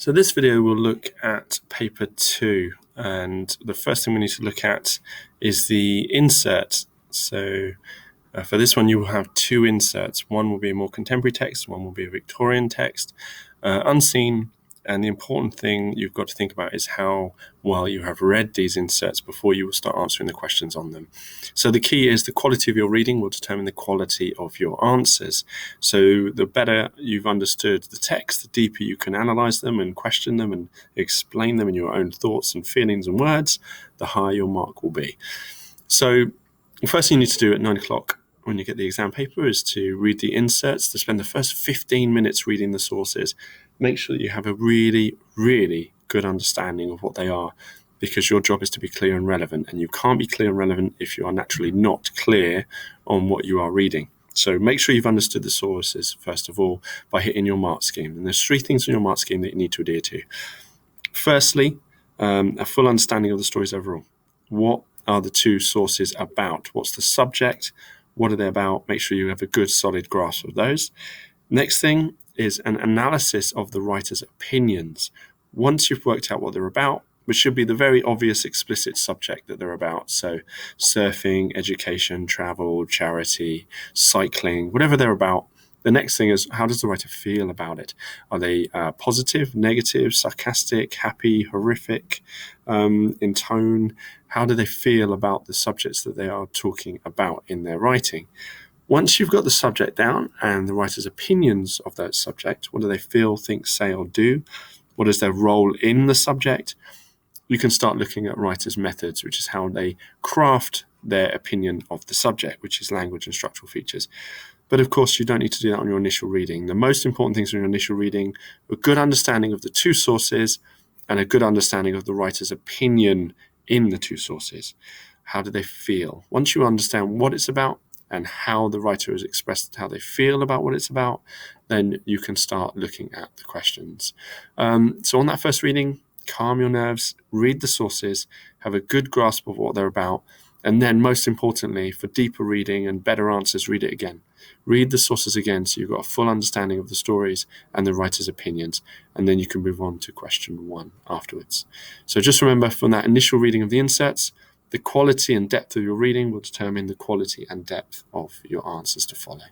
So this video will look at paper 2, and the first thing we need to look at is the insert. So for this one you will have two inserts. One will be a more contemporary text, one will be a Victorian text, unseen. And the important thing you've got to think about is how well you have read these inserts before you will start answering the questions on them. So the key is the quality of your reading will determine the quality of your answers. So the better you've understood the text, the deeper you can analyze them and question them and explain them in your own thoughts and feelings and words, the higher your mark will be. So the first thing you need to do at 9 o'clock when you get the exam paper is to read the inserts, to spend the first 15 minutes reading the sources. Make sure that you have a really, really good understanding of what they are, because your job is to be clear and relevant, and you can't be clear and relevant if you are naturally not clear on what you are reading. So make sure you've understood the sources, first of all, by hitting your mark scheme. And there's 3 things in your mark scheme that you need to adhere to. Firstly, a full understanding of the stories overall. What are the 2 sources about? What's the subject? What are they about? Make sure you have a good, solid grasp of those. Next thing is an analysis of the writer's opinions. Once you've worked out what they're about, which should be the very obvious explicit subject that they're about, so surfing, education, travel, charity, cycling, whatever they're about, the next thing is, how does the writer feel about it? Are they positive, negative, sarcastic, happy, horrific in tone? How do they feel about the subjects that they are talking about in their writing? Once you've got the subject down and the writer's opinions of that subject, what do they feel, think, say, or do? What is their role in the subject? You can start looking at writers' methods, which is how they craft their opinion of the subject, which is language and structural features. But of course, you don't need to do that on your initial reading. The most important things in your initial reading are a good understanding of the 2 sources and a good understanding of the writer's opinion in the 2 sources. How do they feel? Once you understand what it's about and how the writer has expressed how they feel about what it's about, then you can start looking at the questions. So on that first reading, calm your nerves, read the sources, have a good grasp of what they're about, and then most importantly, for deeper reading and better answers, read it again. Read the sources again so you've got a full understanding of the stories and the writer's opinions, and then you can move on to question 1 afterwards. So just remember, from that initial reading of the inserts, the quality and depth of your reading will determine the quality and depth of your answers to follow.